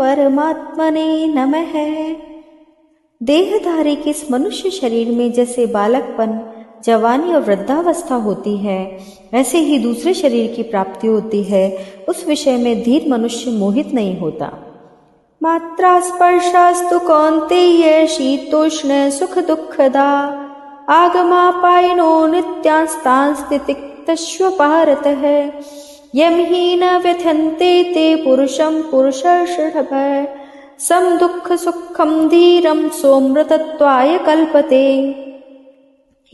परमात्मने नमः। देहधारी के इस मनुष्य शरीर में जैसे बालकपन, जवानी और वृद्धावस्था होती है, वैसे ही दूसरे शरीर की प्राप्ति होती है। उस विषय में धीर मनुष्य मोहित नहीं होता। मात्रा स्पर्शास्तु कौन्तेय शीतोष्ण सुख दुःखदा आगमापायिनो नित्यांस्तांस्तितिक्तश्व भारतः। यम ही न व्यथन्ते ते पुरुषं पुरुषर्षभ सम दुःख सुखम धीरम सोमृतत्वाय कल्पते।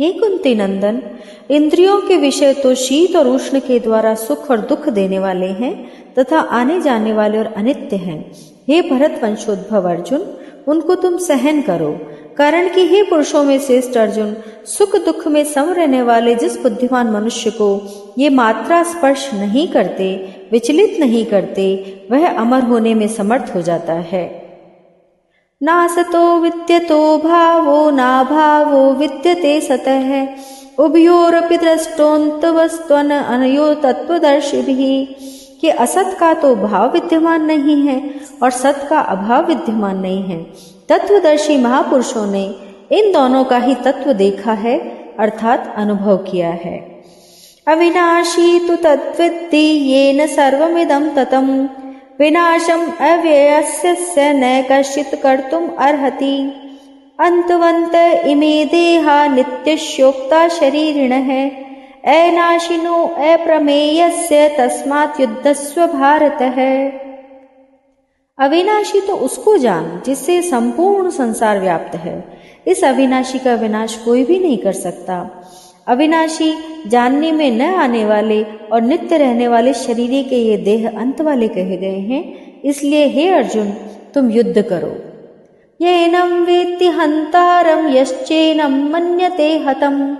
हे कुंती नंदन, इंद्रियों के विषय तो शीत और उष्ण के द्वारा सुख और दुख देने वाले हैं तथा आने जाने वाले और अनित्य हैं। हे भरत वंशोद्भव अर्जुन, उनको तुम सहन करो, कारण कि हे पुरुषों में श्रेष्ठ अर्जुन, सुख दुख में सम रहने वाले जिस बुद्धिमान मनुष्य को ये मात्रा स्पर्श नहीं करते, विचलित नहीं करते, वह अमर होने में समर्थ हो जाता है। नासतो विद्यतो भावो ना भावो विद्यते सतः उभयोरपि दृष्टोऽन्तवस्त्वन अनयो तत्वदर्शिभिः। कि असत का तो भाव विद्यमान नहीं है और सत का अभाव विद्यमान नहीं है। तत्वदर्शी महापुरुषों ने इन दोनों का ही तत्व देखा है, अर्थात अनुभव किया है। अविनाशी तु तद्विद्धि येन सर्वमिदं ततं विनाशम अव्ययस्य न कश्चित् कर्तुम् अर्हति। अन्तवन्त इमे देहा नित्यस्योक्ता शरीरिणः अनाशिनो अप्रमेयस्य तस्मात् युद्धस्व भारतः। अविनाशी तो उसको जान जिससे संपूर्ण संसार व्याप्त है। इस अविनाशी का विनाश कोई भी नहीं कर सकता। अविनाशी जानने में न आने वाले और नित्य रहने वाले शरीर के ये देह अंत वाले कहे गए हैं। इसलिए हे अर्जुन, तुम युद्ध करो। येनं वेत्ति हन्तारं यश्चैनं मन्यते हतम्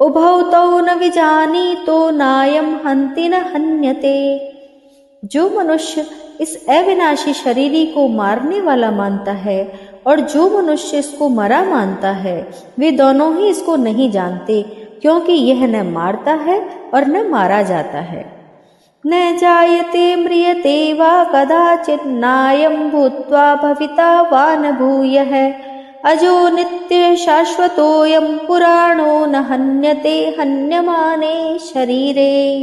उभौ तौ न विजानीतो नायं हन्ति न हन्यते। जो मनुष्य इस अविनाशी शरीरी को मारने वाला मानता है और जो मनुष्य इसको मरा मानता है, वे दोनों ही इसको नहीं जानते, क्योंकि यह न मारता है और न मारा जाता है। न जायते म्रियते वा कदाचित् नायं भूत्वा भविता वा न भूयः अजो नित्य शाश्वतोऽयं पुराणो न हन्यते हन्यमाने शरीरे।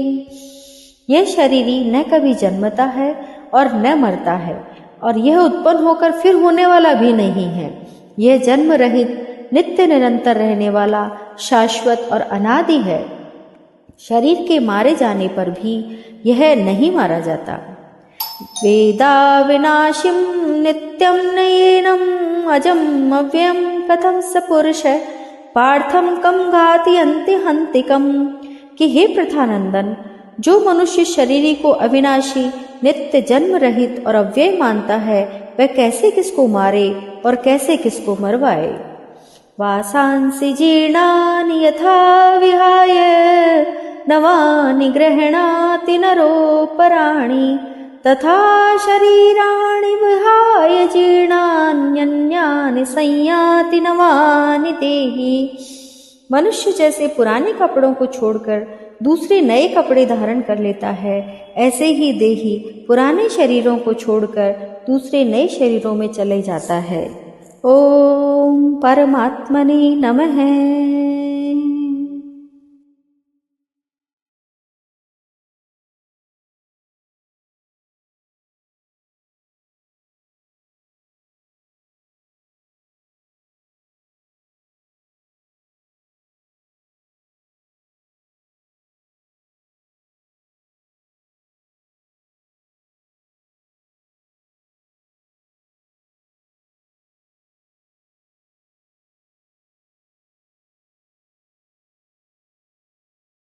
यह शरीरी न कभी जन्मता है और न मरता है, और यह उत्पन्न होकर फिर होने वाला भी नहीं है। यह जन्म रहित नित्य निरंतर रहने वाला शाश्वत और अनादि है। शरीर के मारे जाने पर भी यह नहीं मारा जाता। वेदा विनाशिं नित्यं नयेनं अजम् अव्ययं कथं स पुरुष पार्थं कम घाति अन्ति हन्तिकम्। कि हे प्रथानंदन, जो मनुष्य शरीरी को अविनाशी, नित्य, जन्म रहित और अव्यय मानता है, वह कैसे किसको मारे और कैसे किसको मरवाए। वासांसि जीर्णानि यथा विहाय नवानि गृह्णाति नरोपराणि तथा शरीराणि विहाय जीर्णान्यन्यानि संयाति नवानि देहि। मनुष्य जैसे पुराने कपड़ों को छोड़कर दूसरे नए कपड़े धारण कर लेता है, ऐसे ही देही पुराने शरीरों को छोड़कर दूसरे नए शरीरों में चले जाता है। ओम परमात्मने नमः।